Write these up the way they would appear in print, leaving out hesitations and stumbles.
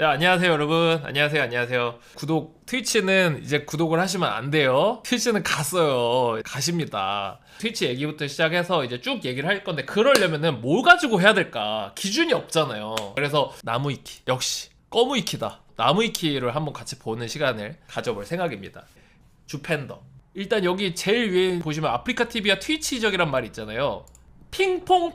네, 안녕하세요 여러분. 안녕하세요. 트위치는 이제 구독을 하시면 안 돼요. 트위치는 갔어요. 가십니다. 트위치 얘기부터 시작해서 이제 쭉 얘기를 할 건데, 그러려면은 뭘 가지고 해야 될까 기준이 없잖아요. 그래서 나무위키, 역시 꺼무위키다. 나무위키를 한번 같이 보는 시간을 가져볼 생각입니다. 주팬더, 일단 여기 제일 위에 보시면 아프리카TV와 트위치 이적이란 말이 있잖아요. 핑퐁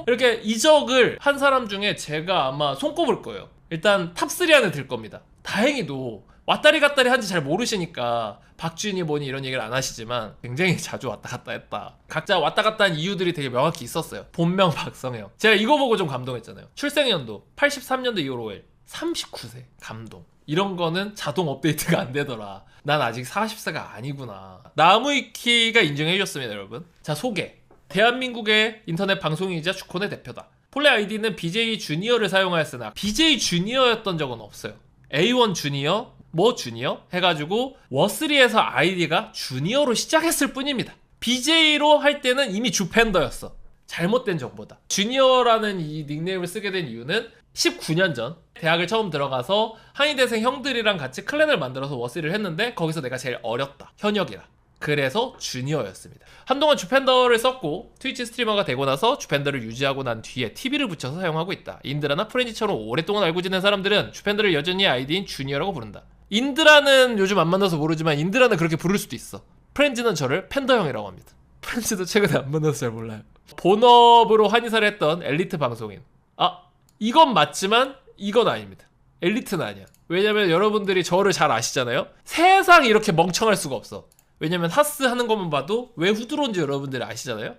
이렇게 이적을 한 사람 중에 제가 아마 손꼽을 거예요. 일단 탑3 안에 들 겁니다. 다행히도 왔다리 갔다리 한지 잘 모르시니까 박쥐니 뭐니 이런 얘기를 안 하시지만 굉장히 자주 왔다 갔다 했다. 각자 왔다 갔다 한 이유들이 되게 명확히 있었어요. 본명 박성형, 제가 이거 보고 좀 감동했잖아요. 출생연도 83년도 2월 5일 39세. 감동. 이런 거는 자동 업데이트가 안 되더라. 난 아직 40세가 아니구나. 나무위키가 인정해줬습니다 여러분. 자, 소개. 대한민국의 인터넷 방송이자 주콘의 대표다. 본래 아이디는 BJ 주니어를 사용하였으나 BJ 주니어였던 적은 없어요. A1 주니어, 뭐 주니어 해가지고 워3에서 아이디가 주니어로 시작했을 뿐입니다. BJ로 할 때는 이미 주팬더였어. 잘못된 정보다. 주니어라는 이 닉네임을 쓰게 된 이유는 19년 전 대학을 처음 들어가서 한의대생 형들이랑 같이 클랜을 만들어서 워3를 했는데, 거기서 내가 제일 어렸다, 현역이라. 그래서 주니어였습니다. 한동안 주팬더를 썼고 트위치 스트리머가 되고 나서 주팬더를 유지하고 난 뒤에 TV를 붙여서 사용하고 있다. 인드라나 프렌지처럼 오랫동안 알고 지낸 사람들은 주팬더를 여전히 아이디인 주니어라고 부른다. 인드라는 요즘 안 만나서 모르지만 인드라는 그렇게 부를 수도 있어. 프렌지는 저를 팬더형이라고 합니다. 프렌지도 최근에 안 만나서 잘 몰라요. 본업으로 한의사를 했던 엘리트 방송인. 이건 맞지만 이건 아닙니다. 엘리트는 아니야. 왜냐면 여러분들이 저를 잘 아시잖아요. 세상 이렇게 멍청할 수가 없어. 왜냐면 하스 하는 것만 봐도 왜 후드론지 여러분들이 아시잖아요.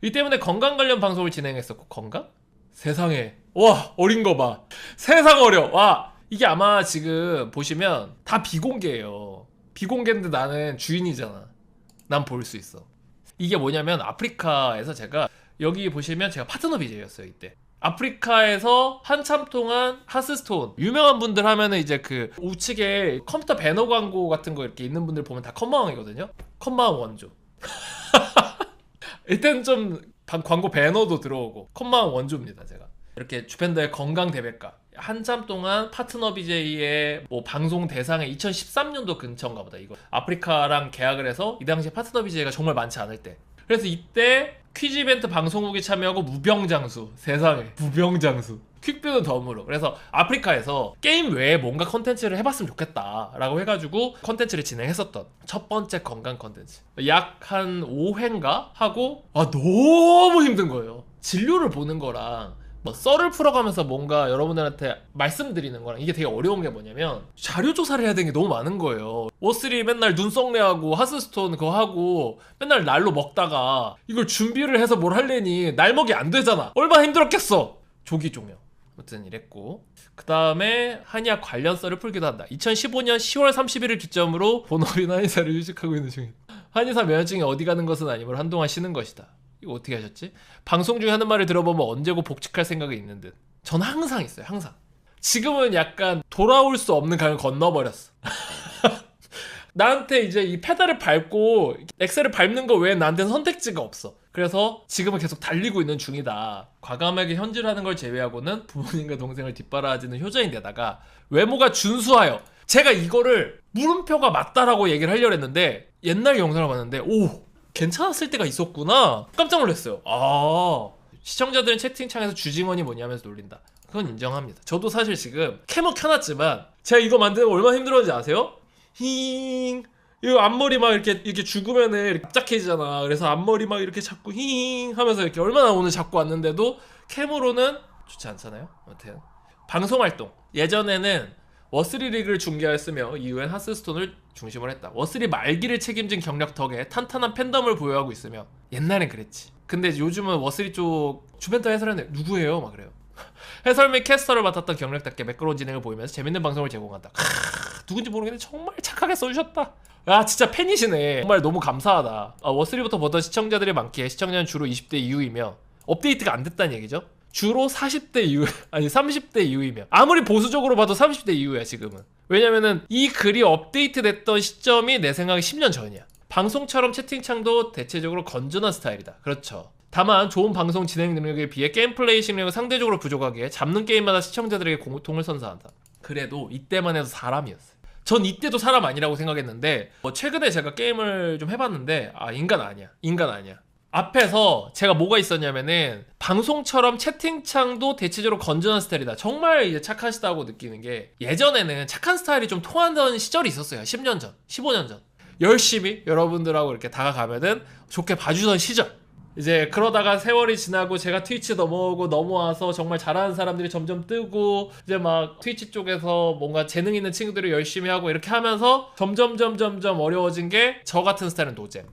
이 때문에 건강 관련 방송을 진행했었고. 건강? 세상에, 와 어린 거 봐. 세상 어려. 와, 이게 아마 지금 보시면 다 비공개예요. 비공개인데 나는 주인이잖아. 난 볼 수 있어. 이게 뭐냐면 아프리카에서 제가, 여기 보시면 제가 파트너 BJ였어요 이때. 아프리카에서 한참 동안 하스스톤 유명한 분들 하면은 이제 그 우측에 컴퓨터 배너 광고 같은 거 이렇게 있는 분들 보면 다 컴마왕이거든요. 컴마왕 원조. 이때는 좀 광고 배너도 들어오고 컴마왕 원조입니다 제가. 이렇게 주팬더의 건강 대백과 한참 동안 파트너 BJ의 뭐 방송 대상에 2013년도 근처인가 보다. 이거 아프리카랑 계약을 해서 이 당시에 파트너 BJ가 정말 많지 않을 때. 그래서 이때 퀴즈 이벤트 방송국에 참여하고 무병장수. 세상에, 무병장수. 퀵뷰는 덤으로. 그래서 아프리카에서 게임 외에 뭔가 컨텐츠를 해봤으면 좋겠다 라고 해가지고 컨텐츠를 진행했었던 첫 번째 건강 컨텐츠. 약 한 5회인가 하고 너무 힘든 거예요. 진료를 보는 거랑 뭐 썰을 풀어가면서 뭔가 여러분들한테 말씀드리는 거랑 이게 되게 어려운 게 뭐냐면, 자료 조사를 해야 되는 게 너무 많은 거예요. 워3 맨날 눈썩내하고 하스스톤 그거 하고 맨날 날로 먹다가 이걸 준비를 해서 뭘 하려니 날먹이 안 되잖아. 얼마나 힘들었겠어. 조기종료. 아무튼 이랬고, 그 다음에 한의학 관련 썰을 풀기도 한다. 2015년 10월 30일을 기점으로 본업인 한의사를 휴직하고 있는 중이다. 한의사 면허증이 어디 가는 것은 아니므로 한동안 쉬는 것이다. 이거 어떻게 하셨지? 방송 중에 하는 말을 들어보면 언제고 복직할 생각이 있는 듯. 전 항상 있어요. 항상. 지금은 약간 돌아올 수 없는 강을 건너버렸어. 나한테 이제 이 페달을 밟고 엑셀을 밟는 거 외에 나한테는 선택지가 없어. 그래서 지금은 계속 달리고 있는 중이다. 과감하게 현질하는 걸 제외하고는 부모님과 동생을 뒷바라지는 효자인데다가 외모가 준수하여. 제가 이거를 물음표가 맞다라고 얘기를 하려고 했는데 옛날 영상을 봤는데 괜찮았을 때가 있었구나. 깜짝 놀랐어요. 시청자들은 채팅창에서 주징원이 뭐냐 하면서 놀린다. 그건 인정합니다. 저도 사실 지금 캐머 켜놨지만 제가 이거 만드는 거 얼마나 힘들었는지 아세요? 힝, 이거 앞머리 막 이렇게 죽으면은 이렇게 납작해지잖아. 그래서 앞머리 막 이렇게 잡고 힝 하면서 이렇게 얼마나 오늘 잡고 왔는데도 캠으로는 좋지 않잖아요. 아무튼 방송활동, 예전에는 워3 리그를 중계하였으며 이후엔 하스스톤을 중심으로 했다. 워3 말기를 책임진 경력 덕에 탄탄한 팬덤을 보유하고 있으며, 옛날엔 그랬지. 근데 요즘은 워3 쪽 주벤터 해설하는 누구예요? 막 그래요. 해설 및 캐스터를 맡았던 경력답게 매끄러운 진행을 보이면서 재밌는 방송을 제공한다. 누군지 모르겠는데 정말 착하게 써주셨다. 진짜 팬이시네. 정말 너무 감사하다. 워3부터 보던 시청자들이 많기에 시청자는 주로 20대 이후이며 업데이트가 안 됐다는 얘기죠. 주로 40대 이후, 아니 30대 이후이며, 아무리 보수적으로 봐도 30대 이후야 지금은. 왜냐면은 이 글이 업데이트 됐던 시점이 내 생각에 10년 전이야. 방송처럼 채팅창도 대체적으로 건전한 스타일이다. 그렇죠. 다만 좋은 방송 진행 능력에 비해 게임 플레이 실력은 상대적으로 부족하기에 잡는 게임마다 시청자들에게 고통을 선사한다. 그래도 이때만 해도 사람이었어요. 전 이때도 사람 아니라고 생각했는데 최근에 제가 게임을 좀 해봤는데 인간 아니야. 인간 아니야. 앞에서 제가 뭐가 있었냐면은 방송처럼 채팅창도 대체적으로 건전한 스타일이다. 정말 이제 착하시다고 느끼는 게 예전에는 착한 스타일이 좀 통하던 시절이 있었어요. 10년 전, 15년 전. 열심히 여러분들하고 이렇게 다가가면은 좋게 봐주던 시절. 이제 그러다가 세월이 지나고 제가 트위치 넘어와서 정말 잘하는 사람들이 점점 뜨고 이제 막 트위치 쪽에서 뭔가 재능 있는 친구들이 열심히 하고 이렇게 하면서 점점 어려워진 게 저 같은 스타일은 노잼.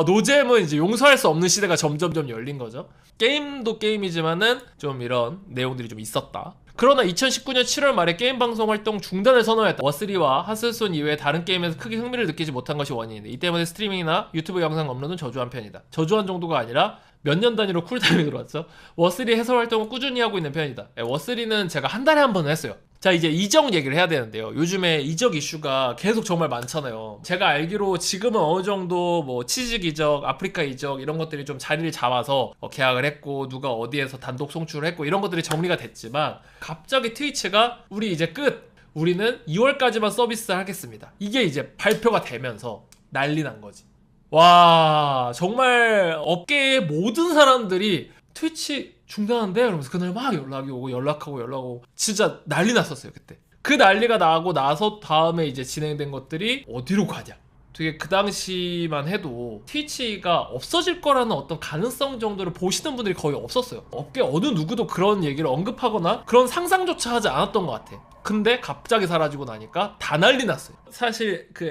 노잼은 이제 용서할 수 없는 시대가 점점 열린 거죠. 게임도 게임이지만은 좀 이런 내용들이 좀 있었다. 그러나 2019년 7월 말에 게임 방송 활동 중단을 선언했다. 워스리와 하스스톤 이외에 다른 게임에서 크게 흥미를 느끼지 못한 것이 원인인데 이 때문에 스트리밍이나 유튜브 영상 업로드는 저조한 편이다. 저조한 정도가 아니라 몇 년 단위로 쿨타임이 들어왔죠. 워스리 해설 활동을 꾸준히 하고 있는 편이다. 워스리는 제가 한 달에 한 번은 했어요. 자, 이제 이적 얘기를 해야 되는데요. 요즘에 이적 이슈가 계속 정말 많잖아요. 제가 알기로 지금은 어느 정도 뭐 치직 이적, 아프리카 이적 이런 것들이 좀 자리를 잡아서 계약을 했고 누가 어디에서 단독 송출을 했고 이런 것들이 정리가 됐지만 갑자기 트위치가 우리 이제 끝! 우리는 2월까지만 서비스 하겠습니다. 이게 이제 발표가 되면서 난리 난 거지. 와, 정말 업계의 모든 사람들이 트위치 중단한대? 그러면서 그날 막 연락이 오고 연락하고 진짜 난리 났었어요 그때. 그 난리가 나고 나서 다음에 이제 진행된 것들이 어디로 가냐. 되게 그 당시만 해도 트위치가 없어질 거라는 어떤 가능성 정도를 보시는 분들이 거의 없었어요. 업계 어느 누구도 그런 얘기를 언급하거나 그런 상상조차 하지 않았던 것 같아. 근데 갑자기 사라지고 나니까 다 난리 났어요. 사실 그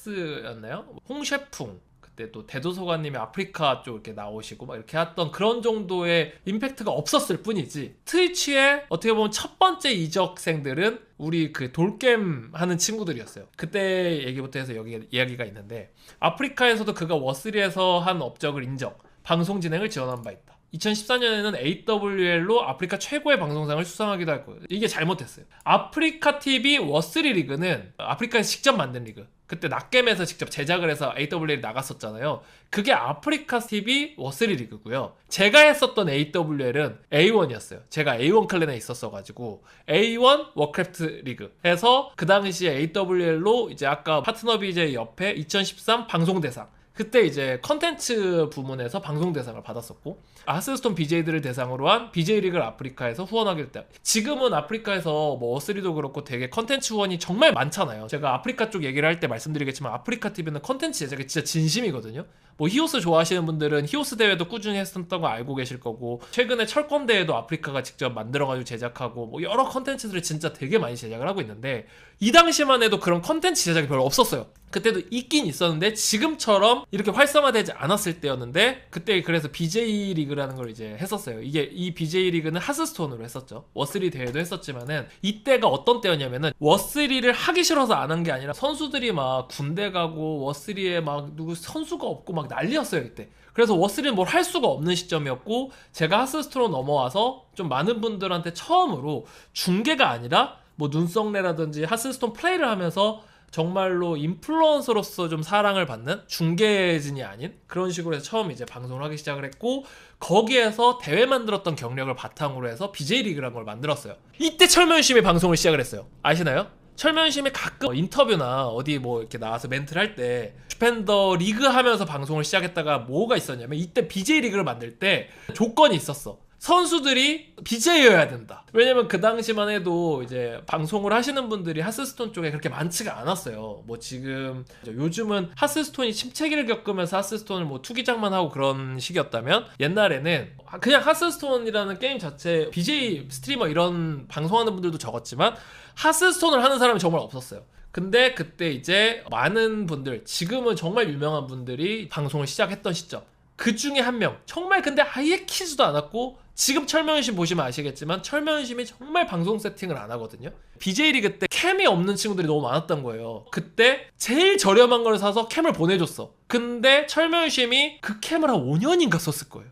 엑소더스였나요? 홍셰풍 그때 또 대도서관님이 아프리카 쪽 이렇게 나오시고 막 이렇게 했던 그런 정도의 임팩트가 없었을 뿐이지 트위치의 어떻게 보면 첫 번째 이적생들은 우리 그 돌겜 하는 친구들이었어요. 그때 얘기부터 해서 여기 이야기가 있는데 아프리카에서도 그가 워스리에서 한 업적을 인정, 방송 진행을 지원한 바 있다. 2014년에는 AWL로 아프리카 최고의 방송상을 수상하기도 할 거예요. 이게 잘못됐어요. 아프리카 TV 워스리 리그는 아프리카에서 직접 만든 리그. 그때 낙겜에서 직접 제작을 해서 AWL이 나갔었잖아요. 그게 아프리카 TV 워스리 리그고요. 제가 했었던 AWL은 A1이었어요. 제가 A1 클랜에 있었어가지고 A1 워크래프트 리그 해서 그 당시에 AWL로 이제 아까 파트너 BJ 옆에 2013 방송대상 그때 이제 컨텐츠 부문에서 방송대상을 받았었고 하스스톤 BJ들을 대상으로 한 BJ 리그를 아프리카에서 후원하게 됐다. 지금은 아프리카에서 뭐 어스리도 그렇고 되게 컨텐츠 후원이 정말 많잖아요. 제가 아프리카 쪽 얘기를 할 때 말씀드리겠지만 아프리카 TV는 컨텐츠 제작이 진짜 진심이거든요. 뭐 히오스 좋아하시는 분들은 히오스 대회도 꾸준히 했었던 거 알고 계실 거고 최근에 철권 대회도 아프리카가 직접 만들어가지고 제작하고 뭐 여러 컨텐츠들을 진짜 되게 많이 제작을 하고 있는데 이 당시만 해도 그런 컨텐츠 제작이 별로 없었어요. 그때도 있긴 있었는데 지금처럼 이렇게 활성화되지 않았을 때였는데 그때 그래서 BJ 리그라는 걸 이제 했었어요. 이게 이 BJ 리그는 하스스톤으로 했었죠. 워스리 대회도 했었지만은 이때가 어떤 때였냐면은 워스리를 하기 싫어서 안 한 게 아니라 선수들이 막 군대 가고 워스리에 막 누구 선수가 없고 막 난리였어요 그때. 그래서 워스리는 뭘 할 수가 없는 시점이었고 제가 하스스톤으로 넘어와서 좀 많은 분들한테 처음으로 중계가 아니라 뭐 눈썰매라든지 하스스톤 플레이를 하면서 정말로 인플루언서로서 좀 사랑을 받는 중계진이 아닌 그런 식으로 해서 처음 이제 방송을 하기 시작을 했고 거기에서 대회 만들었던 경력을 바탕으로 해서 BJ 리그라는 걸 만들었어요. 이때 철면심이 방송을 시작을 했어요. 아시나요? 철면심이 가끔 인터뷰나 어디 뭐 이렇게 나와서 멘트를 할 때 슈펜더 리그 하면서 방송을 시작했다가 뭐가 있었냐면 이때 BJ 리그를 만들 때 조건이 있었어. 선수들이 BJ여야 된다. 왜냐면 그 당시만 해도 이제 방송을 하시는 분들이 하스스톤 쪽에 그렇게 많지가 않았어요. 뭐 지금 요즘은 하스스톤이 침체기를 겪으면서 하스스톤을 뭐 투기장만 하고 그런 시기였다면 옛날에는 그냥 하스스톤이라는 게임 자체 BJ 스트리머 이런 방송하는 분들도 적었지만 하스스톤을 하는 사람이 정말 없었어요. 근데 그때 이제 많은 분들 지금은 정말 유명한 분들이 방송을 시작했던 시점 그 중에 한 명 정말 근데 아예 키지도 않았고 지금 철면심 보시면 아시겠지만 철면심이 정말 방송 세팅을 안 하거든요. BJ 리그 때 캠이 없는 친구들이 너무 많았던 거예요. 그때 제일 저렴한 걸 사서 캠을 보내줬어. 근데 철면심이 그 캠을 한 5년인가 썼을 거예요.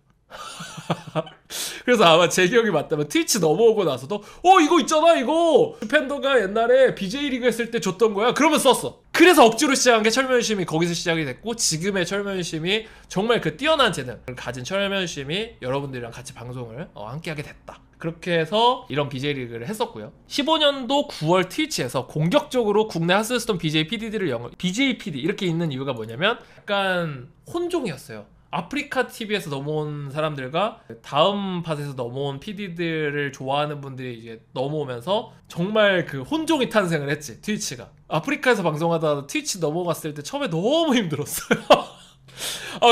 그래서 아마 제 기억이 맞다면 트위치 넘어오고 나서도 이거 있잖아 이거 팬더가 옛날에 BJ 리그 했을 때 줬던 거야 그러면 썼어. 그래서 억지로 시작한 게 철면심이 거기서 시작이 됐고 지금의 철면심이 정말 그 뛰어난 재능을 가진 철면심이 여러분들이랑 같이 방송을 함께 하게 됐다. 그렇게 해서 이런 BJ 리그를 했었고요. 15년도 9월 트위치에서 공격적으로 국내 하스스톤 BJ PD들을 BJ PD 이렇게 있는 이유가 뭐냐면 약간 혼종이었어요. 아프리카 TV에서 넘어온 사람들과 다음 팟에서 넘어온 PD들을 좋아하는 분들이 이제 넘어오면서 정말 그 혼종이 탄생을 했지, 트위치가. 아프리카에서 방송하다 트위치 넘어갔을 때 처음에 너무 힘들었어요.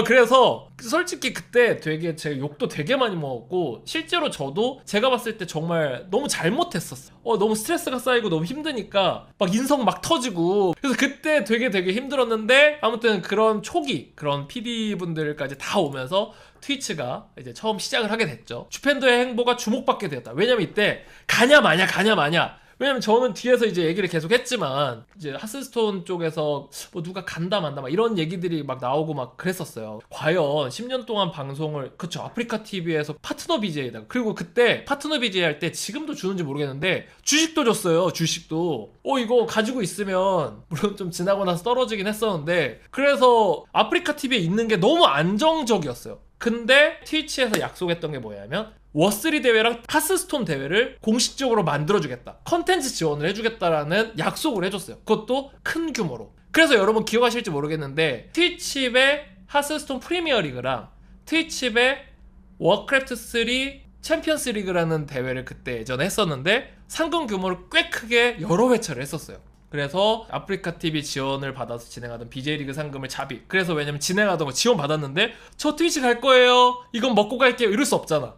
그래서 솔직히 그때 되게 제가 욕도 되게 많이 먹었고, 실제로 저도 제가 봤을 때 정말 너무 잘못했었어. 너무 스트레스가 쌓이고 너무 힘드니까 막 인성 막 터지고, 그래서 그때 되게 힘들었는데, 아무튼 그런 초기 그런 PD분들까지 다 오면서 트위치가 이제 처음 시작을 하게 됐죠. 주펜더의 행보가 주목받게 되었다. 왜냐면 이때 가냐 마냐. 왜냐면 저는 뒤에서 이제 얘기를 계속 했지만, 이제 하스스톤 쪽에서 뭐 누가 간다 만다 막 이런 얘기들이 막 나오고 막 그랬었어요. 과연 10년 동안 방송을, 그쵸, 아프리카 TV에서 파트너 BJ다. 그리고 그때 파트너 BJ 할 때 지금도 주는지 모르겠는데 주식도 줬어요. 주식도. 이거 가지고 있으면, 물론 좀 지나고 나서 떨어지긴 했었는데, 그래서 아프리카 TV에 있는 게 너무 안정적이었어요. 근데 트위치에서 약속했던 게 뭐냐면, 워3 대회랑 하스스톤 대회를 공식적으로 만들어주겠다, 컨텐츠 지원을 해주겠다라는 약속을 해줬어요. 그것도 큰 규모로. 그래서 여러분 기억하실지 모르겠는데, 트위치의 하스스톤 프리미어 리그랑 트위치의 워크래프트 3 챔피언스 리그라는 대회를 그때 예전에 했었는데, 상금 규모를 꽤 크게 여러 회차를 했었어요. 그래서 아프리카 TV 지원을 받아서 진행하던 BJ 리그 상금을 자비. 그래서 왜냐면 진행하던 거 지원 받았는데 저 트위치 갈 거예요, 이건 먹고 갈게요, 이럴 수 없잖아.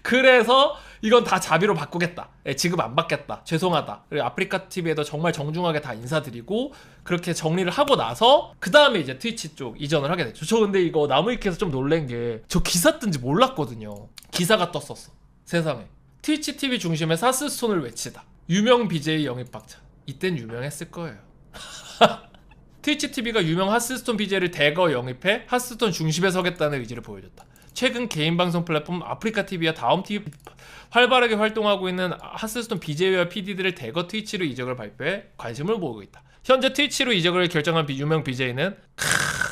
그래서 이건 다 자비로 바꾸겠다, 지금 안 받겠다, 죄송하다. 그리고 아프리카 TV에도 정말 정중하게 다 인사드리고 그렇게 정리를 하고 나서 그 다음에 이제 트위치 쪽 이전을 하게 됐죠. 저 근데 이거 나무위키에서 좀 놀란 게, 저 기사 뜬지 몰랐거든요. 기사가 떴었어. 세상에. 트위치 TV 중심의 하스스톤을 외치다, 유명 BJ 영입 박차. 이땐 유명했을 거예요. 트위치 TV가 유명 하스스톤 BJ를 대거 영입해 하스스톤 중심에 서겠다는 의지를 보여줬다. 최근 개인 방송 플랫폼 아프리카 TV와 다음 TV 활발하게 활동하고 있는 하스스톤 BJ와 PD들을 대거 트위치로 이적을 발표해 관심을 모으고 있다. 현재 트위치로 이적을 결정한 유명 BJ는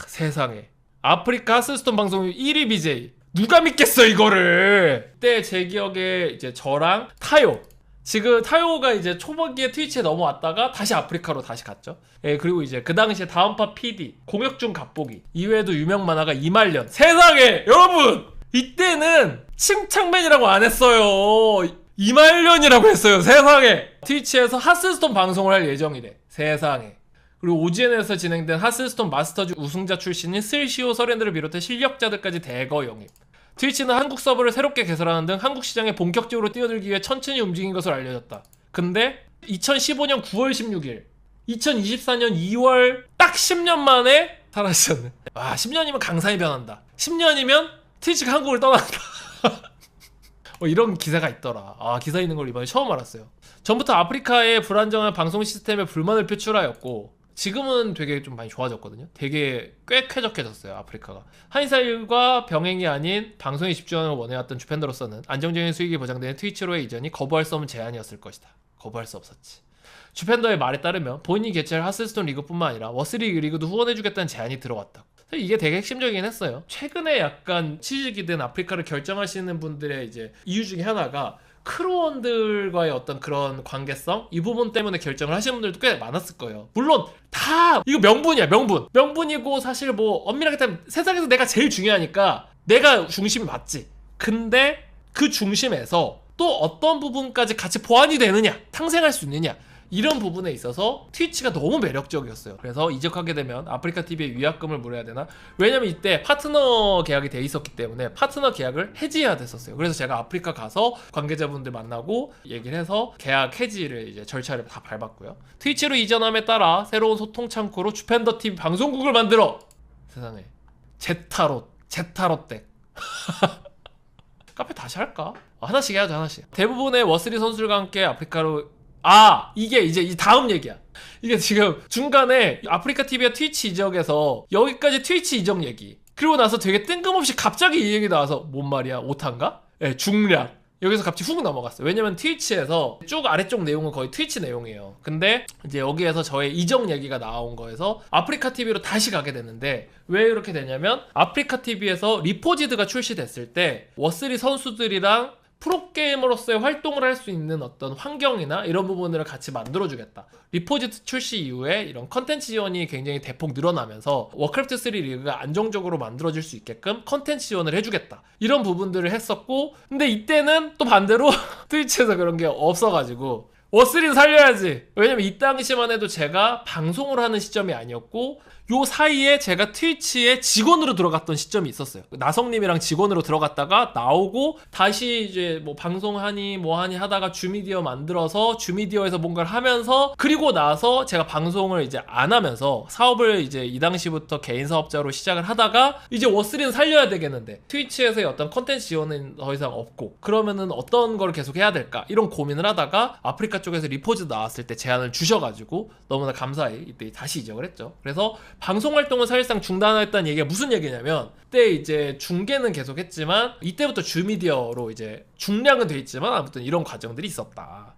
세상에, 아프리카 하스스톤 방송 1위 BJ 누가 믿겠어 이거를. 그때 제 기억에 이제 저랑 타요, 지금 타요가 이제 초반기에 트위치에 넘어왔다가 다시 아프리카로 다시 갔죠. 그리고 이제 그 당시에 다음파 PD, 공혁준 갑보기 이외에도 유명 만화가 이말년. 세상에 여러분, 이때는 침착맨이라고 안 했어요. 이말년이라고 했어요. 세상에. 트위치에서 하스스톤 방송을 할 예정이래. 세상에. 그리고 OGN에서 진행된 하스스톤 마스터즈 우승자 출신인 슬시오 서렌드를 비롯해 실력자들까지 대거 영입. 트위치는 한국 서버를 새롭게 개설하는 등 한국 시장에 본격적으로 뛰어들기 위해 천천히 움직인 것으로 알려졌다. 근데 2015년 9월 16일 2024년 2월 딱 10년 만에 사라지셨네. 와, 10년이면 강산이 변한다. 10년이면 트위치가 한국을 떠난다. 이런 기사가 있더라. 기사 있는 걸 이번에 처음 알았어요. 전부터 아프리카의 불안정한 방송 시스템에 불만을 표출하였고, 지금은 되게 좀 많이 좋아졌거든요. 되게 꽤 쾌적해졌어요, 아프리카가. 한인사일과 병행이 아닌 방송에 집중하는 걸 원해왔던 주팬더로서는 안정적인 수익이 보장되는 트위치로의 이전이 거부할 수 없는 제안이었을 것이다. 거부할 수 없었지. 주팬더의 말에 따르면 본인이 개최할 하스스톤 리그뿐만 아니라 워3 리그도 후원해주겠다는 제안이 들어왔다. 이게 되게 핵심적이긴 했어요. 최근에 약간 취직이 된 아프리카를 결정하시는 분들의 이제 이유 중에 하나가 크루원들과의 어떤 그런 관계성, 이 부분 때문에 결정을 하시는 분들도 꽤 많았을 거예요. 물론 다 이거 명분이야, 명분이고, 사실 뭐 엄밀하게 따지면 세상에서 내가 제일 중요하니까 내가 중심이 맞지. 근데 그 중심에서 또 어떤 부분까지 같이 보완이 되느냐, 상생할 수 있느냐, 이런 부분에 있어서 트위치가 너무 매력적이었어요. 그래서 이적하게 되면 아프리카 TV에 위약금을 물어야 되나? 왜냐면 이때 파트너 계약이 돼 있었기 때문에 파트너 계약을 해지해야 됐었어요. 그래서 제가 아프리카 가서 관계자분들 만나고 얘기를 해서 계약 해지를 이제 절차를 다 밟았고요. 트위치로 이전함에 따라 새로운 소통 창구로 주펜더 TV 방송국을 만들어, 세상에, 제타롯 덱 카페 다시 할까? 하나씩 해야죠, 하나씩. 대부분의 워3 선수들과 함께 아프리카로, 이게 이제 이 다음 얘기야. 이게 지금 중간에 아프리카 TV와 트위치 이적에서 여기까지 트위치 이적 얘기, 그리고 나서 되게 뜬금없이 갑자기 이 얘기 나와서 뭔 말이야, 오타인가? 중략. 여기서 갑자기 훅 넘어갔어요. 왜냐면 트위치에서 쭉 아래쪽 내용은 거의 트위치 내용이에요. 근데 이제 여기에서 저의 이적 얘기가 나온 거에서 아프리카 TV로 다시 가게 됐는데, 왜 이렇게 되냐면 아프리카 TV에서 리포지드가 출시됐을 때 워3 선수들이랑 프로게이머로서의 활동을 할 수 있는 어떤 환경이나 이런 부분들을 같이 만들어주겠다. 리포지트 출시 이후에 이런 컨텐츠 지원이 굉장히 대폭 늘어나면서 워크래프트 3 리그가 안정적으로 만들어질 수 있게끔 컨텐츠 지원을 해주겠다. 이런 부분들을 했었고, 근데 이때는 또 반대로 트위치에서 그런 게 없어가지고 워3는 살려야지. 왜냐면 이 당시만 해도 제가 방송을 하는 시점이 아니었고 요 사이에 제가 트위치에 직원으로 들어갔던 시점이 있었어요. 나성님이랑 직원으로 들어갔다가 나오고 다시 이제 뭐 방송하니 뭐하니 하다가 주미디어 만들어서 주미디어에서 뭔가를 하면서, 그리고 나서 제가 방송을 이제 안 하면서 사업을 이제 이 당시부터 개인 사업자로 시작을 하다가 이제 워3는 살려야 되겠는데 트위치에서의 어떤 컨텐츠 지원은 더 이상 없고 그러면은 어떤 걸 계속 해야 될까 이런 고민을 하다가 아프리카 쪽에서 리포즈 나왔을 때 제안을 주셔가지고 너무나 감사히 이때 다시 이적을 했죠. 그래서 방송 활동은 사실상 중단했다는 얘기가 무슨 얘기냐면, 그때 이제 중계는 계속 했지만 이때부터 주미디어로 이제 중량은 돼 있지만 아무튼 이런 과정들이 있었다.